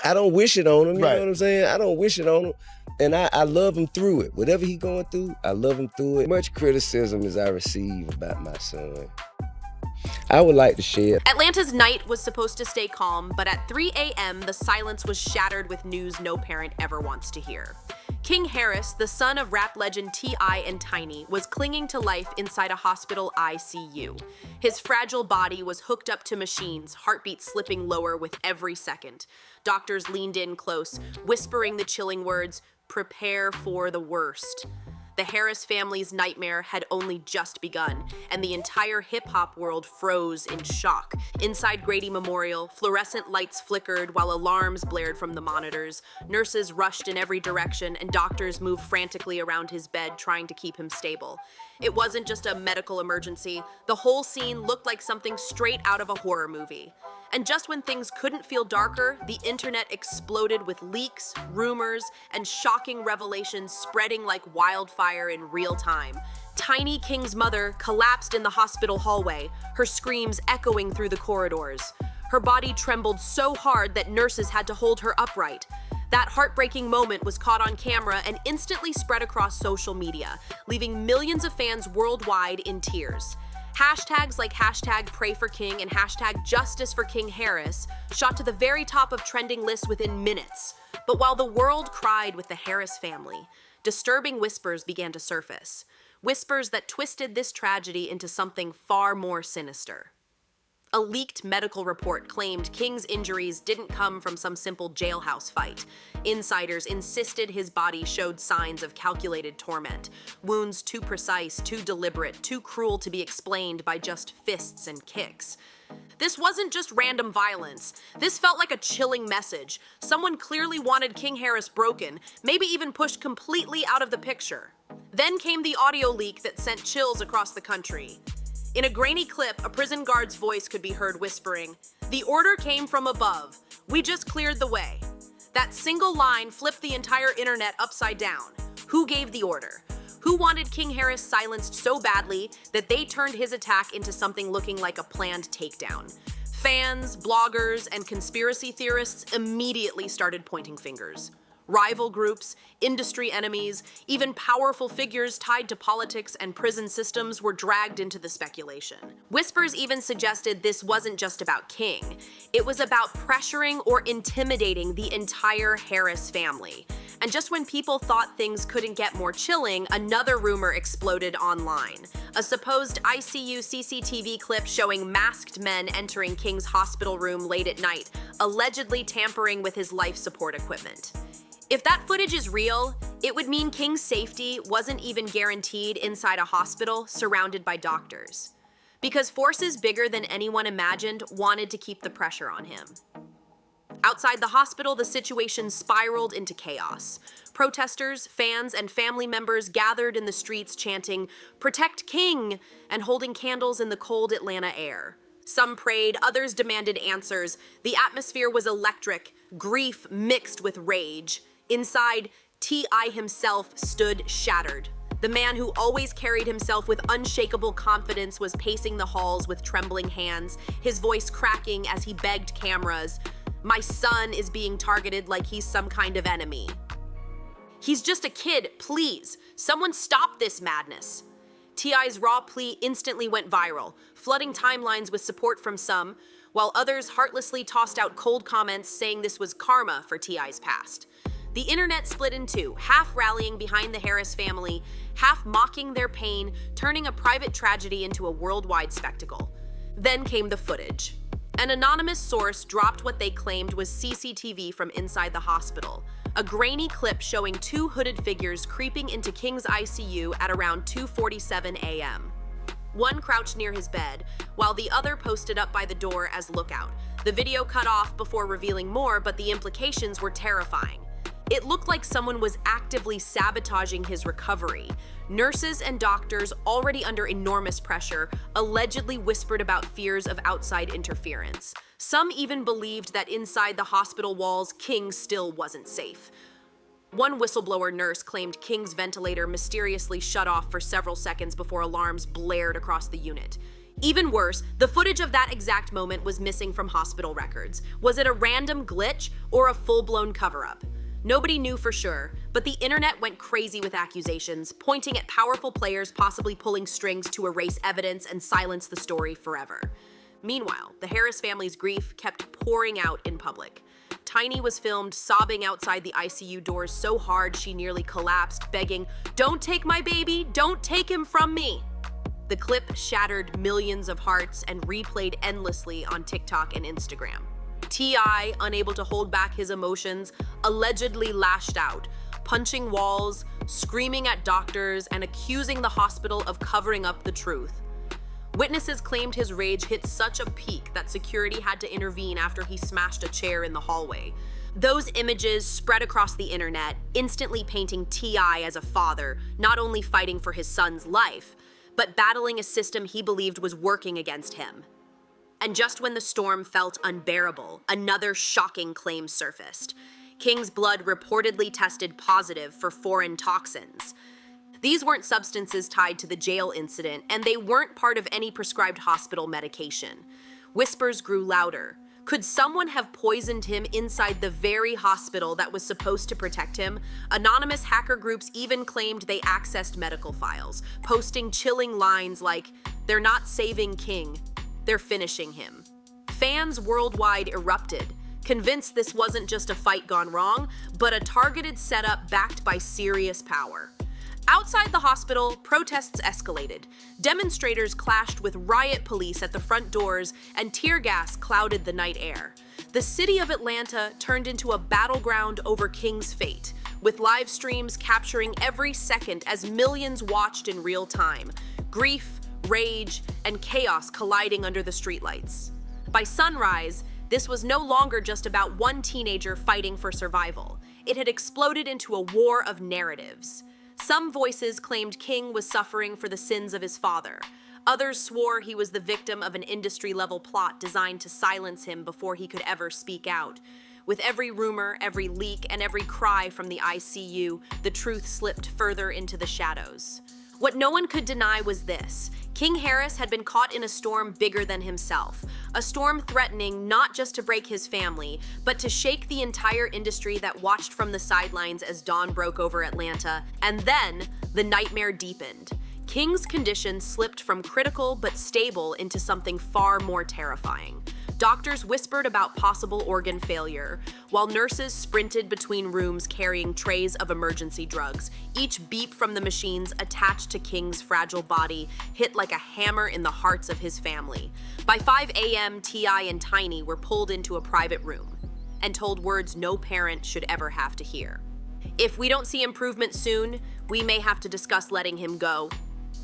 I don't wish it on him, you know Right. what I'm saying? I don't wish it on him. And I love him through it. Whatever he going through, I love him through it. Much criticism as I receive about my son, I would like to share. Atlanta's night was supposed to stay calm, but at 3 a.m., the silence was shattered with news no parent ever wants to hear. King Harris, the son of rap legend T.I. and Tiny, was clinging to life inside a hospital ICU. His fragile body was hooked up to machines, heartbeat slipping lower with every second. Doctors leaned in close, whispering the chilling words, "Prepare for the worst." The Harris family's nightmare had only just begun, and the entire hip-hop world froze in shock. Inside Grady Memorial, fluorescent lights flickered while alarms blared from the monitors. Nurses rushed in every direction, and doctors moved frantically around his bed trying to keep him stable. It wasn't just a medical emergency. The whole scene looked like something straight out of a horror movie. And just when things couldn't feel darker, the internet exploded with leaks, rumors, and shocking revelations spreading like wildfire in real time. Tiny King's mother collapsed in the hospital hallway, her screams echoing through the corridors. Her body trembled so hard that nurses had to hold her upright. That heartbreaking moment was caught on camera and instantly spread across social media, leaving millions of fans worldwide in tears. Hashtags like hashtag Pray for King and hashtag Justice for King Harris shot to the very top of trending lists within minutes. But while the world cried with the Harris family, disturbing whispers began to surface. Whispers that twisted this tragedy into something far more sinister. A leaked medical report claimed King's injuries didn't come from some simple jailhouse fight. Insiders insisted his body showed signs of calculated torment, wounds too precise, too deliberate, too cruel to be explained by just fists and kicks. This wasn't just random violence. This felt like a chilling message. Someone clearly wanted King Harris broken, maybe even pushed completely out of the picture. Then came the audio leak that sent chills across the country. In a grainy clip, a prison guard's voice could be heard whispering, "The order came from above. We just cleared the way." That single line flipped the entire internet upside down. Who gave the order? Who wanted King Harris silenced so badly that they turned his attack into something looking like a planned takedown? Fans, bloggers, and conspiracy theorists immediately started pointing fingers. Rival groups, industry enemies, even powerful figures tied to politics and prison systems were dragged into the speculation. Whispers even suggested this wasn't just about King. It was about pressuring or intimidating the entire Harris family. And just when people thought things couldn't get more chilling, another rumor exploded online. A supposed ICU CCTV clip showing masked men entering King's hospital room late at night, allegedly tampering with his life support equipment. If that footage is real, it would mean King's safety wasn't even guaranteed inside a hospital surrounded by doctors. Because forces bigger than anyone imagined wanted to keep the pressure on him. Outside the hospital, the situation spiraled into chaos. Protesters, fans, and family members gathered in the streets chanting, "Protect King!" and holding candles in the cold Atlanta air. Some prayed, others demanded answers. The atmosphere was electric, grief mixed with rage. Inside, T.I. himself stood shattered. The man who always carried himself with unshakable confidence was pacing the halls with trembling hands, his voice cracking as he begged cameras, "My son is being targeted like he's some kind of enemy. He's just a kid, please. Someone stop this madness." T.I.'s raw plea instantly went viral, flooding timelines with support from some, while others heartlessly tossed out cold comments saying this was karma for T.I.'s past. The internet split in two, half rallying behind the Harris family, half mocking their pain, turning a private tragedy into a worldwide spectacle. Then came the footage. An anonymous source dropped what they claimed was CCTV from inside the hospital, a grainy clip showing two hooded figures creeping into King's ICU at around 2:47 a.m. One crouched near his bed, while the other posted up by the door as lookout. The video cut off before revealing more, but the implications were terrifying. It looked like someone was actively sabotaging his recovery. Nurses and doctors, already under enormous pressure, allegedly whispered about fears of outside interference. Some even believed that inside the hospital walls, King still wasn't safe. One whistleblower nurse claimed King's ventilator mysteriously shut off for several seconds before alarms blared across the unit. Even worse, the footage of that exact moment was missing from hospital records. Was it a random glitch or a full-blown cover-up? Nobody knew for sure, but the internet went crazy with accusations, pointing at powerful players possibly pulling strings to erase evidence and silence the story forever. Meanwhile, the Harris family's grief kept pouring out in public. Tiny was filmed sobbing outside the ICU doors so hard she nearly collapsed, begging, "Don't take my baby, don't take him from me." The clip shattered millions of hearts and replayed endlessly on TikTok and Instagram. T.I., unable to hold back his emotions, allegedly lashed out, punching walls, screaming at doctors, and accusing the hospital of covering up the truth. Witnesses claimed his rage hit such a peak that security had to intervene after he smashed a chair in the hallway. Those images spread across the internet, instantly painting T.I. as a father, not only fighting for his son's life, but battling a system he believed was working against him. And just when the storm felt unbearable, another shocking claim surfaced. King's blood reportedly tested positive for foreign toxins. These weren't substances tied to the jail incident, and they weren't part of any prescribed hospital medication. Whispers grew louder. Could someone have poisoned him inside the very hospital that was supposed to protect him? Anonymous hacker groups even claimed they accessed medical files, posting chilling lines like, "They're not saving King, they're finishing him." Fans worldwide erupted, convinced this wasn't just a fight gone wrong, but a targeted setup backed by serious power. Outside the hospital, protests escalated. Demonstrators clashed with riot police at the front doors, and tear gas clouded the night air. The city of Atlanta turned into a battleground over King's fate, with live streams capturing every second as millions watched in real time. Grief, rage, and chaos colliding under the streetlights. By sunrise, this was no longer just about one teenager fighting for survival. It had exploded into a war of narratives. Some voices claimed King was suffering for the sins of his father. Others swore he was the victim of an industry-level plot designed to silence him before he could ever speak out. With every rumor, every leak, and every cry from the ICU, the truth slipped further into the shadows. What no one could deny was this: King Harris had been caught in a storm bigger than himself, a storm threatening not just to break his family, but to shake the entire industry that watched from the sidelines as dawn broke over Atlanta. And then, the nightmare deepened. King's condition slipped from critical but stable into something far more terrifying. Doctors whispered about possible organ failure, while nurses sprinted between rooms carrying trays of emergency drugs. Each beep from the machines attached to King's fragile body hit like a hammer in the hearts of his family. By 5 a.m., T.I. and Tiny were pulled into a private room and told words no parent should ever have to hear. "If we don't see improvement soon, we may have to discuss letting him go."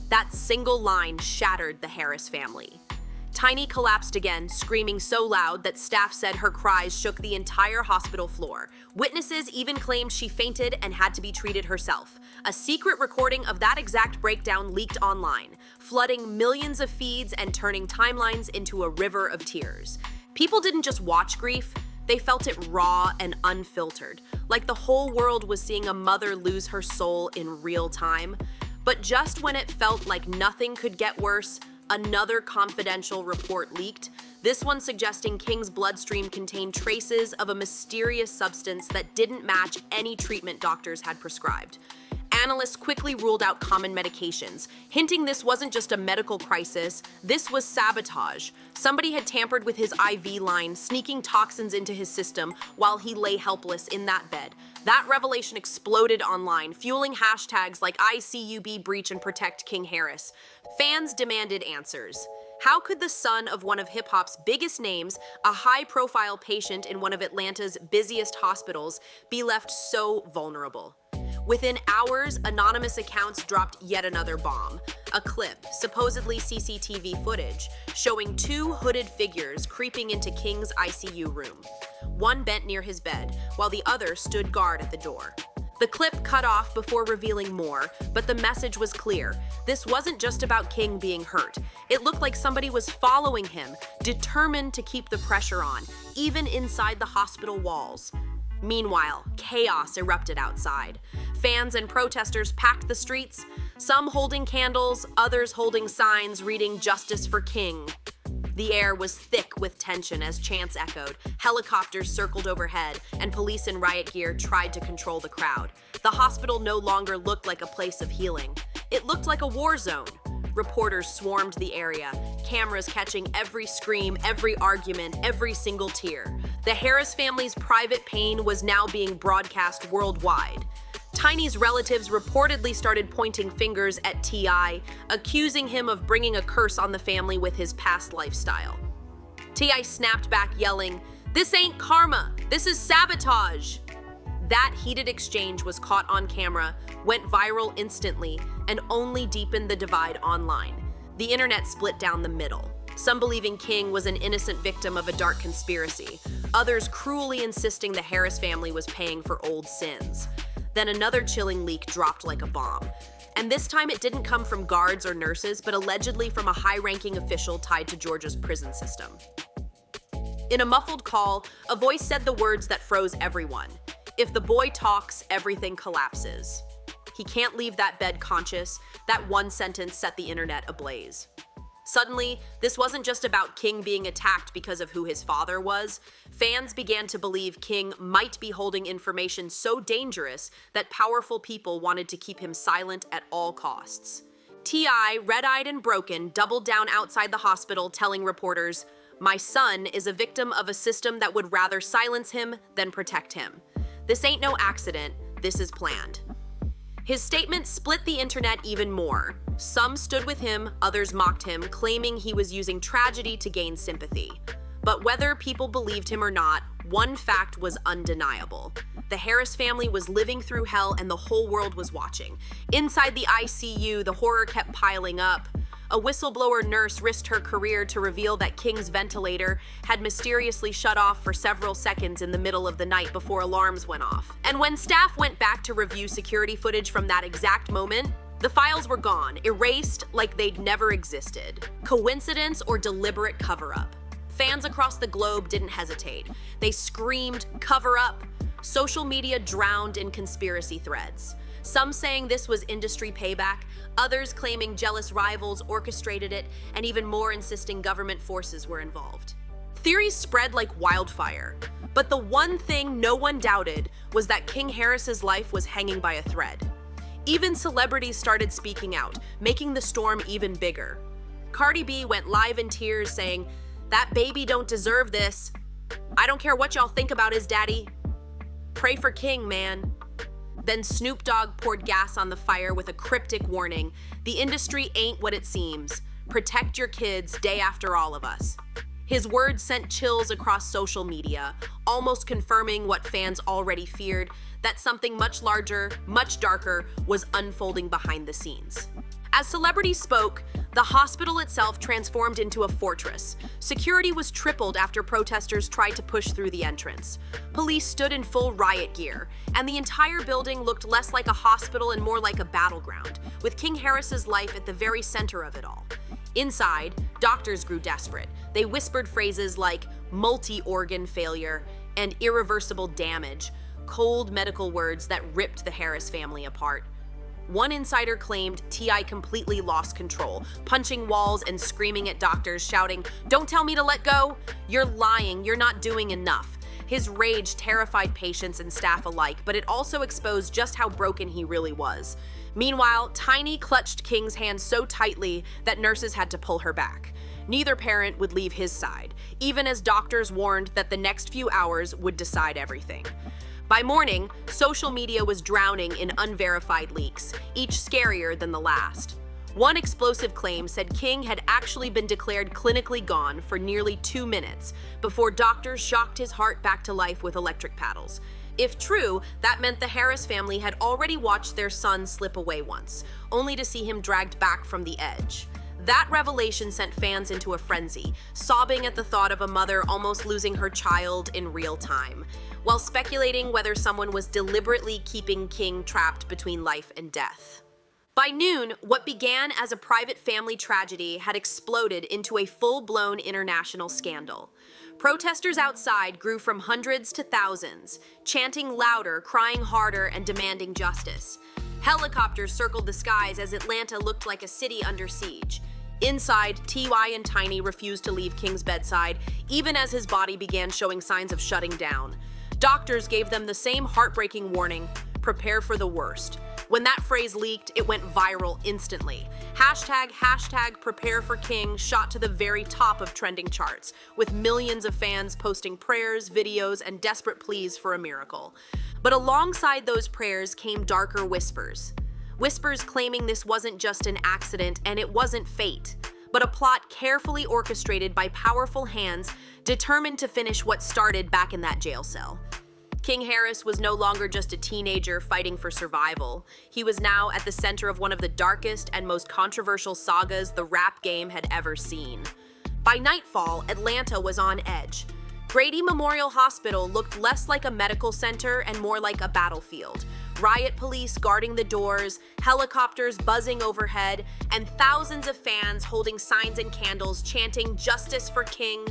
That single line shattered the Harris family. Tiny collapsed again, screaming so loud that staff said her cries shook the entire hospital floor. Witnesses even claimed she fainted and had to be treated herself. A secret recording of that exact breakdown leaked online, flooding millions of feeds and turning timelines into a river of tears. People didn't just watch grief, they felt it raw and unfiltered, like the whole world was seeing a mother lose her soul in real time. But just when it felt like nothing could get worse, another confidential report leaked, this one suggesting King's bloodstream contained traces of a mysterious substance that didn't match any treatment doctors had prescribed. Analysts quickly ruled out common medications, hinting this wasn't just a medical crisis, this was sabotage. Somebody had tampered with his IV line, sneaking toxins into his system while he lay helpless in that bed. That revelation exploded online, fueling hashtags like ICU breach and protect King Harris. Fans demanded answers. How could the son of one of hip-hop's biggest names, a high-profile patient in one of Atlanta's busiest hospitals, be left so vulnerable? Within hours, anonymous accounts dropped yet another bomb. A clip, supposedly CCTV footage, showing two hooded figures creeping into King's ICU room. One bent near his bed, while the other stood guard at the door. The clip cut off before revealing more, but the message was clear. This wasn't just about King being hurt. It looked like somebody was following him, determined to keep the pressure on, even inside the hospital walls. Meanwhile, chaos erupted outside. Fans and protesters packed the streets, some holding candles, others holding signs reading "Justice for King." The air was thick with tension as chants echoed, helicopters circled overhead, and police in riot gear tried to control the crowd. The hospital no longer looked like a place of healing. It looked like a war zone. Reporters swarmed the area, cameras catching every scream, every argument, every single tear. The Harris family's private pain was now being broadcast worldwide. Tiny's relatives reportedly started pointing fingers at T.I., accusing him of bringing a curse on the family with his past lifestyle. T.I. snapped back, yelling, "This ain't karma, this is sabotage!" That heated exchange was caught on camera, went viral instantly, and only deepened the divide online. The internet split down the middle. Some believing King was an innocent victim of a dark conspiracy, others cruelly insisting the Harris family was paying for old sins. Then another chilling leak dropped like a bomb. And this time it didn't come from guards or nurses, but allegedly from a high-ranking official tied to Georgia's prison system. In a muffled call, a voice said the words that froze everyone. "If the boy talks, everything collapses." He can't leave that bed conscious. That one sentence set the internet ablaze. Suddenly, this wasn't just about King being attacked because of who his father was. Fans began to believe King might be holding information so dangerous that powerful people wanted to keep him silent at all costs. T.I., red-eyed and broken, doubled down outside the hospital, telling reporters, "My son is a victim of a system that would rather silence him than protect him. This ain't no accident, this is planned." His statement split the internet even more. Some stood with him, others mocked him, claiming he was using tragedy to gain sympathy. But whether people believed him or not, one fact was undeniable. The Harris family was living through hell and the whole world was watching. Inside the ICU, the horror kept piling up. A whistleblower nurse risked her career to reveal that King's ventilator had mysteriously shut off for several seconds in the middle of the night before alarms went off. And when staff went back to review security footage from that exact moment, the files were gone, erased like they'd never existed. Coincidence or deliberate cover-up? Fans across the globe didn't hesitate. They screamed, "Cover up!" Social media drowned in conspiracy threads. Some saying this was industry payback, others claiming jealous rivals orchestrated it, and even more insisting government forces were involved. Theories spread like wildfire, but the one thing no one doubted was that King Harris's life was hanging by a thread. Even celebrities started speaking out, making the storm even bigger. Cardi B went live in tears saying, "That baby don't deserve this. I don't care what y'all think about his daddy. Pray for King, man." Then Snoop Dogg poured gas on the fire with a cryptic warning, "The industry ain't what it seems. Protect your kids day after all of us." His words sent chills across social media, almost confirming what fans already feared, that something much larger, much darker, was unfolding behind the scenes. As celebrities spoke, the hospital itself transformed into a fortress. Security was tripled after protesters tried to push through the entrance. Police stood in full riot gear, and the entire building looked less like a hospital and more like a battleground, with King Harris's life at the very center of it all. Inside, doctors grew desperate. They whispered phrases like multi-organ failure and irreversible damage, cold medical words that ripped the Harris family apart. One insider claimed T.I. completely lost control, punching walls and screaming at doctors, shouting, "Don't tell me to let go! You're lying, you're not doing enough." His rage terrified patients and staff alike, but it also exposed just how broken he really was. Meanwhile, Tiny clutched King's hand so tightly that nurses had to pull her back. Neither parent would leave his side, even as doctors warned that the next few hours would decide everything. By morning, social media was drowning in unverified leaks, each scarier than the last. One explosive claim said King had actually been declared clinically gone for nearly 2 minutes before doctors shocked his heart back to life with electric paddles. If true, that meant the Harris family had already watched their son slip away once, only to see him dragged back from the edge. That revelation sent fans into a frenzy, sobbing at the thought of a mother almost losing her child in real time, while speculating whether someone was deliberately keeping King trapped between life and death. By noon, what began as a private family tragedy had exploded into a full-blown international scandal. Protesters outside grew from hundreds to thousands, chanting louder, crying harder, and demanding justice. Helicopters circled the skies as Atlanta looked like a city under siege. Inside, T.Y. and Tiny refused to leave King's bedside, even as his body began showing signs of shutting down. Doctors gave them the same heartbreaking warning: prepare for the worst. When that phrase leaked, it went viral instantly. Hashtag prepare for King shot to the very top of trending charts, with millions of fans posting prayers, videos, and desperate pleas for a miracle. But alongside those prayers came darker whispers. Whispers claiming this wasn't just an accident and it wasn't fate, but a plot carefully orchestrated by powerful hands determined to finish what started back in that jail cell. King Harris was no longer just a teenager fighting for survival. He was now at the center of one of the darkest and most controversial sagas the rap game had ever seen. By nightfall, Atlanta was on edge. Grady Memorial Hospital looked less like a medical center and more like a battlefield. Riot police guarding the doors, helicopters buzzing overhead, and thousands of fans holding signs and candles chanting "Justice for King."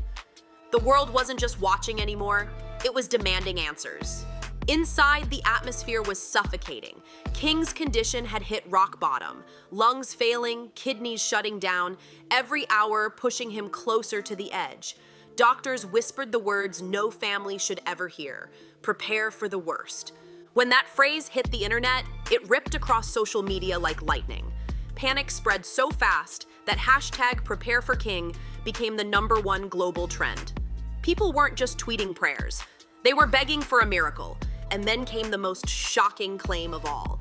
The world wasn't just watching anymore, it was demanding answers. Inside, the atmosphere was suffocating. King's condition had hit rock bottom, lungs failing, kidneys shutting down, every hour pushing him closer to the edge. Doctors whispered the words no family should ever hear: prepare for the worst. When that phrase hit the internet, it ripped across social media like lightning. Panic spread so fast that hashtag prepare for King became the #1 global trend. People weren't just tweeting prayers, they were begging for a miracle. And then came the most shocking claim of all.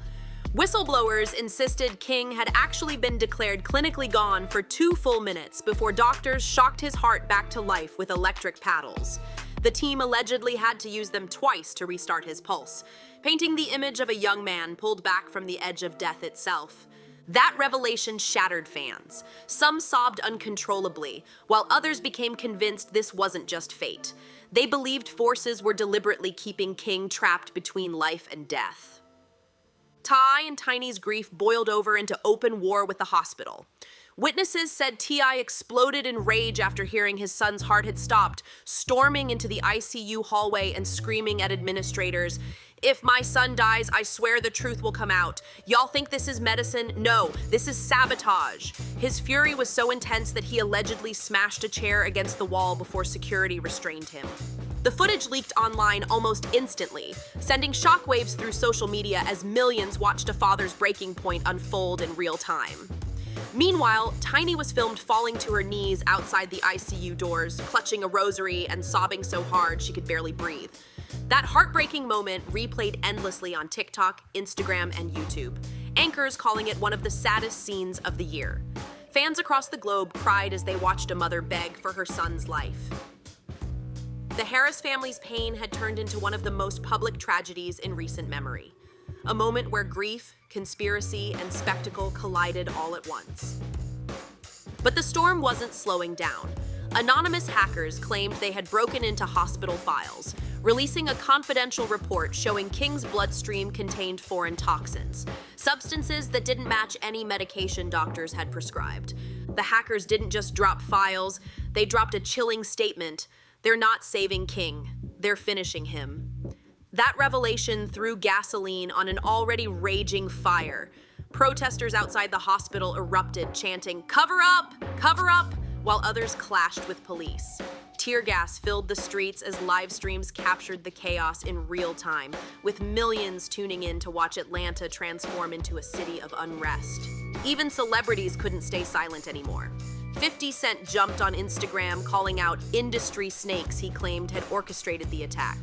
Whistleblowers insisted King had actually been declared clinically gone for 2 full minutes before doctors shocked his heart back to life with electric paddles. The team allegedly had to use them twice to restart his pulse, painting the image of a young man pulled back from the edge of death itself. That revelation shattered fans. Some sobbed uncontrollably, while others became convinced this wasn't just fate. They believed forces were deliberately keeping King trapped between life and death. Ty and Tiny's grief boiled over into open war with the hospital. Witnesses said T.I. exploded in rage after hearing his son's heart had stopped, storming into the ICU hallway and screaming at administrators, "If my son dies, I swear the truth will come out. Y'all think this is medicine? No, this is sabotage." His fury was so intense that he allegedly smashed a chair against the wall before security restrained him. The footage leaked online almost instantly, sending shockwaves through social media as millions watched a father's breaking point unfold in real time. Meanwhile, Tiny was filmed falling to her knees outside the ICU doors, clutching a rosary and sobbing so hard she could barely breathe. That heartbreaking moment replayed endlessly on TikTok, Instagram, and YouTube, anchors calling it one of the saddest scenes of the year. Fans across the globe cried as they watched a mother beg for her son's life. The Harris family's pain had turned into one of the most public tragedies in recent memory. A moment where grief, conspiracy, and spectacle collided all at once. But the storm wasn't slowing down. Anonymous hackers claimed they had broken into hospital files, releasing a confidential report showing King's bloodstream contained foreign toxins, substances that didn't match any medication doctors had prescribed. The hackers didn't just drop files, they dropped a chilling statement: they're not saving King, they're finishing him. That revelation threw gasoline on an already raging fire. Protesters outside the hospital erupted, chanting, "Cover up! Cover up!" while others clashed with police. Tear gas filled the streets as live streams captured the chaos in real time, with millions tuning in to watch Atlanta transform into a city of unrest. Even celebrities couldn't stay silent anymore. 50 Cent jumped on Instagram calling out industry snakes he claimed had orchestrated the attack.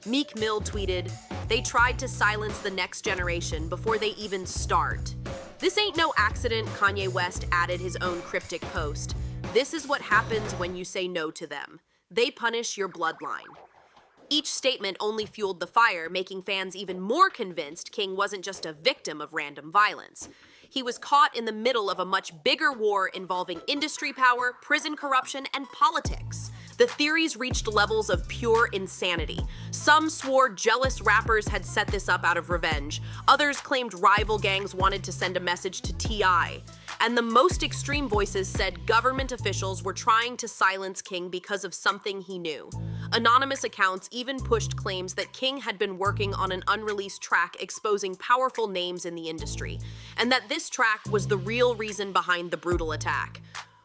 Meek Mill tweeted, "They tried to silence the next generation before they even start." "This ain't no accident," Kanye West added his own cryptic post. "This is what happens when you say no to them. They punish your bloodline." Each statement only fueled the fire, making fans even more convinced King wasn't just a victim of random violence. he was caught in the middle of a much bigger war involving industry power, prison corruption, and politics. The theories reached levels of pure insanity. Some swore jealous rappers had set this up out of revenge. Others claimed rival gangs wanted to send a message to T.I. And the most extreme voices said government officials were trying to silence King because of something he knew. Anonymous accounts even pushed claims that King had been working on an unreleased track exposing powerful names in the industry, and that this track was the real reason behind the brutal attack.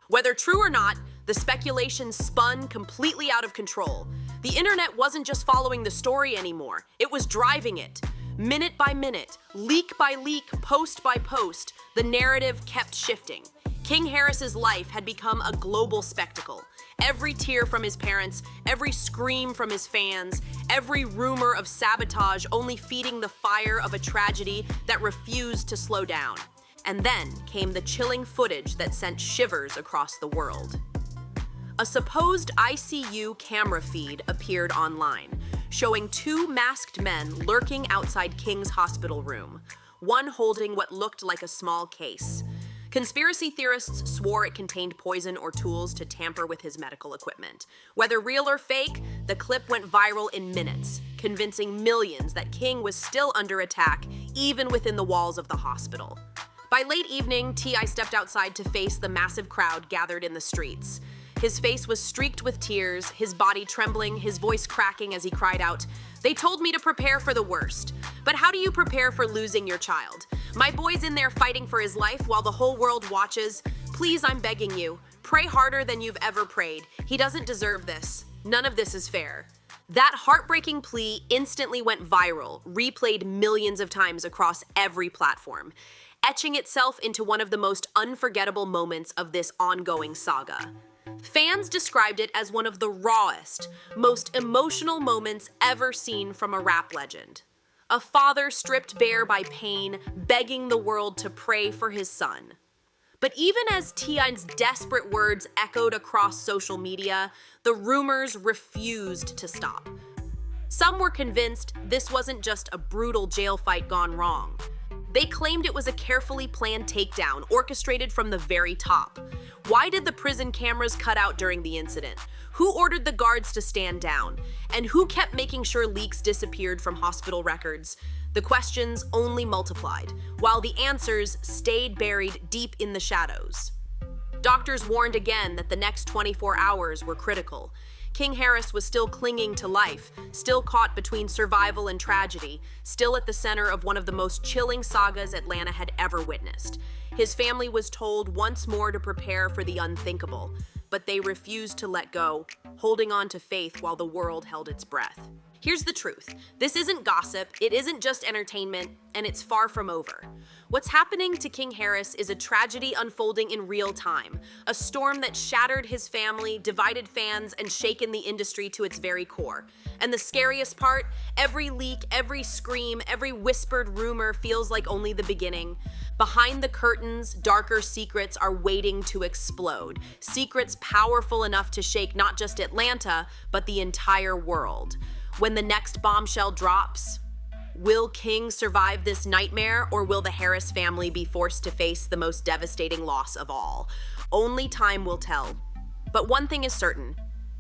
Whether true or not, the speculation spun completely out of control. The internet wasn't just following the story anymore, it was driving it. Minute by minute, leak by leak, post by post, the narrative kept shifting. King Harris's life had become a global spectacle. Every tear from his parents, every scream from his fans, every rumor of sabotage only feeding the fire of a tragedy that refused to slow down. And then came the chilling footage that sent shivers across the world. A supposed ICU camera feed appeared online, showing two masked men lurking outside King's hospital room, one holding what looked like a small case. Conspiracy theorists swore it contained poison or tools to tamper with his medical equipment. Whether real or fake, the clip went viral in minutes, convincing millions that King was still under attack, even within the walls of the hospital. By late evening, T.I. stepped outside to face the massive crowd gathered in the streets. His face was streaked with tears, his body trembling, his voice cracking as he cried out, "They told me to prepare for the worst. But how do you prepare for losing your child? My boy's in there fighting for his life while the whole world watches. Please, I'm begging you, pray harder than you've ever prayed. He doesn't deserve this. None of this is fair." That heartbreaking plea instantly went viral, replayed millions of times across every platform, etching itself into one of the most unforgettable moments of this ongoing saga. Fans described it as one of the rawest, most emotional moments ever seen from a rap legend. A father stripped bare by pain, begging the world to pray for his son. But even as T.I.'s desperate words echoed across social media, the rumors refused to stop. Some were convinced this wasn't just a brutal jail fight gone wrong. They claimed it was a carefully planned takedown, orchestrated from the very top. Why did the prison cameras cut out during the incident? Who ordered the guards to stand down? And who kept making sure leaks disappeared from hospital records? The questions only multiplied, while the answers stayed buried deep in the shadows. Doctors warned again that the next 24 hours were critical. King Harris was still clinging to life, still caught between survival and tragedy, still at the center of one of the most chilling sagas Atlanta had ever witnessed. His family was told once more to prepare for the unthinkable, but they refused to let go, holding on to faith while the world held its breath. Here's the truth. This isn't gossip, it isn't just entertainment, and it's far from over. What's happening to King Harris is a tragedy unfolding in real time, a storm that shattered his family, divided fans, and shaken the industry to its very core. And the scariest part, every leak, every scream, every whispered rumor feels like only the beginning. Behind the curtains, darker secrets are waiting to explode. Secrets powerful enough to shake not just Atlanta, but the entire world. When the next bombshell drops, will King survive this nightmare, or will the Harris family be forced to face the most devastating loss of all? Only time will tell. But one thing is certain,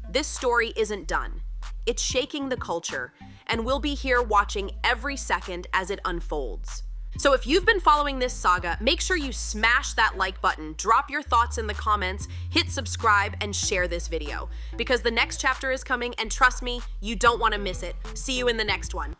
this story isn't done. It's shaking the culture, and we'll be here watching every second as it unfolds. So if you've been following this saga, make sure you smash that like button, drop your thoughts in the comments, hit subscribe, and share this video. Because the next chapter is coming, and trust me, you don't want to miss it. See you in the next one.